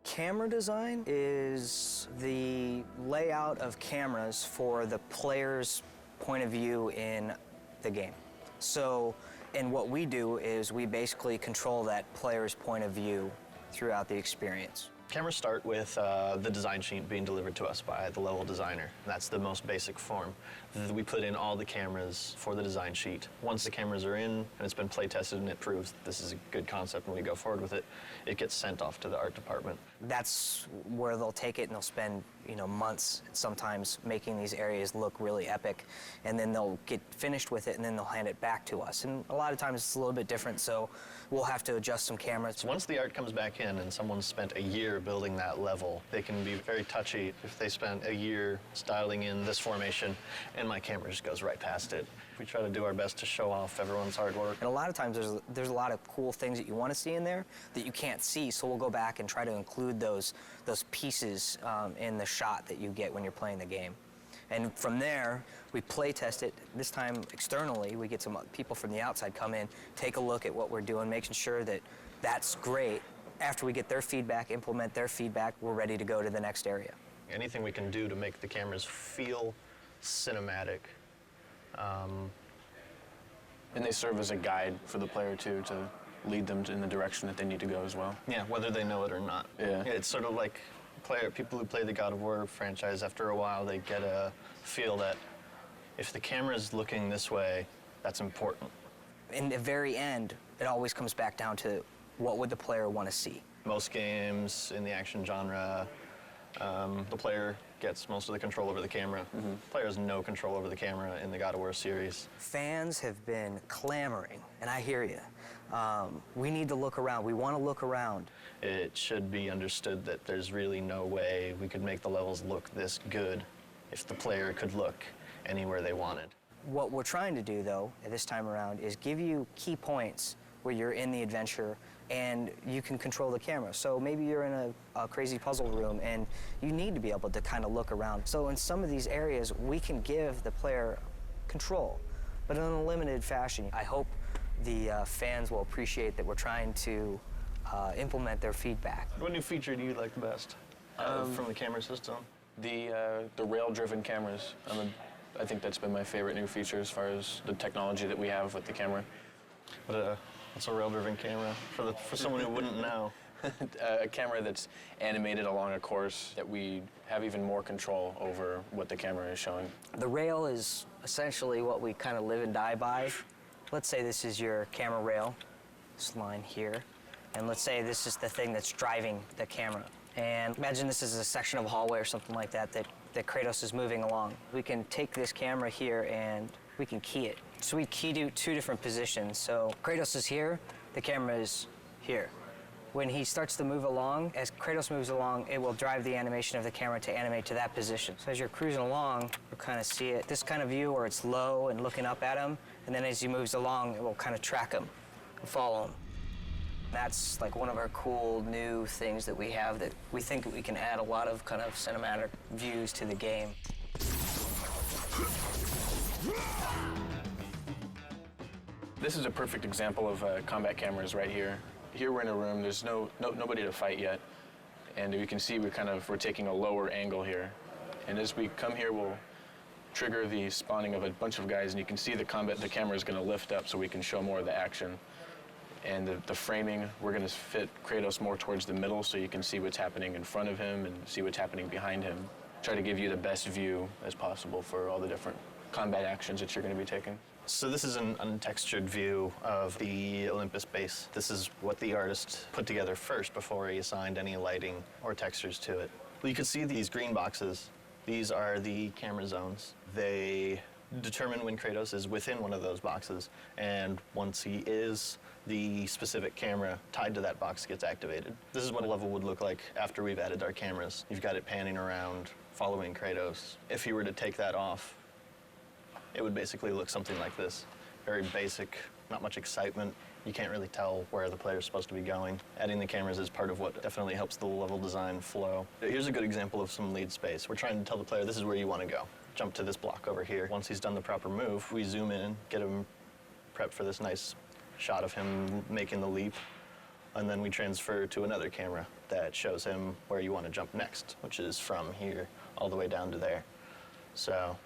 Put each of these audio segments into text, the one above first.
Camera design is the layout of cameras for the player's point of view in the game. So, and what we do is we basically control that player's point of view throughout the experience. Cameras start with the design sheet being delivered to us by the level designer. That's the most basic form. We put in all the cameras for the design sheet. Once the cameras are in and it's been play tested and it proves that this is a good concept and we go forward with it, it gets sent off to the art department. That's where they'll take it and they'll spend, months sometimes making these areas look really epic, and then they'll get finished with it and then they'll hand it back to us. And a lot of times it's a little bit different, so we'll have to adjust some cameras. Once the art comes back in and someone's spent a year building that level, they can be very touchy if they spent a year styling in this formation and my camera just goes right past it. We try to do our best to show off everyone's hard work. And a lot of times there's a lot of cool things that you want to see in there that you can't see, so we'll go back and try to include those pieces in the shot that you get when you're playing the game. And from there, we play test it. This time externally, we get some people from the outside come in, take a look at what we're doing, making sure that that's great. After we get their feedback, implement their feedback, we're ready to go to the next area. Anything we can do to make the cameras feel cinematic. And they serve as a guide for the player too, to lead them in the direction that they need to go as well. Yeah, whether they know it or not. Yeah. It's sort of like people who play the God of War franchise, after a while they get a feel that if the camera's looking this way, that's important. In the very end, it always comes back down to what would the player want to see. Most games in the action genre, the player gets most of the control over the camera. The player has no control over the camera in the God of War series. Fans have been clamoring, and I hear you. We need to look around. We want to look around. It should be understood that there's really no way we could make the levels look this good if the player could look anywhere they wanted. What we're trying to do, though, at this time around, is give you key points where you're in the adventure and you can control the camera. So maybe you're in a crazy puzzle room and you need to be able to kind of look around. So in some of these areas, we can give the player control, but in a limited fashion. I hope the fans will appreciate that we're trying to implement their feedback. What new feature do you like the best from the camera system? The rail-driven cameras. I think that's been my favorite new feature as far as the technology that we have with the camera. What's a rail-driven camera for someone who wouldn't know? A camera that's animated along a course that we have even more control over what the camera is showing. The rail is essentially what we kind of live and die by. Let's say this is your camera rail, this line here, and let's say this is the thing that's driving the camera. And imagine this is a section of a hallway or something like that Kratos is moving along. We can take this camera here and we can key it. So we key to two different positions. So Kratos is here, the camera is here. When he starts to move along, as Kratos moves along, it will drive the animation of the camera to animate to that position. So as you're cruising along, you'll kind of see it, this kind of view where it's low and looking up at him, and then as he moves along, it will kind of track him and follow him. That's like one of our cool new things that we have that we think we can add a lot of kind of cinematic views to the game. This is a perfect example of combat cameras right here. Here we're in a room, there's nobody to fight yet. And you can see we're taking a lower angle here. And as we come here, we'll trigger the spawning of a bunch of guys, and you can see the camera is going to lift up so we can show more of the action. And the framing, we're going to fit Kratos more towards the middle so you can see what's happening in front of him and see what's happening behind him. Try to give you the best view as possible for all the different combat actions that you're going to be taking. So this is an untextured view of the Olympus base. This is what the artist put together first before he assigned any lighting or textures to it. Well, you can see these green boxes. These are the camera zones. They determine when Kratos is within one of those boxes, and once he is, the specific camera tied to that box gets activated. This is what a level would look like after we've added our cameras. You've got it panning around, following Kratos. If you were to take that off, it would basically look something like this. Very basic, not much excitement. You can't really tell where the player's supposed to be going. Adding the cameras is part of what definitely helps the level design flow. Here's a good example of some lead space. We're trying to tell the player this is where you want to go. Jump to this block over here. Once he's done the proper move, we zoom in, get him prepped for this nice shot of him making the leap. And then we transfer to another camera that shows him where you want to jump next, which is from here all the way down to there. So,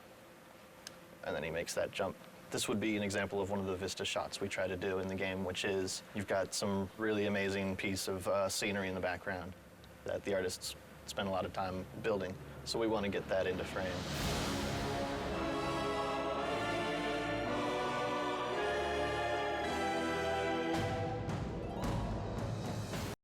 and then he makes that jump. This would be an example of one of the vista shots we try to do in the game, which is you've got some really amazing piece of scenery in the background that the artists spent a lot of time building. So we want to get that into frame.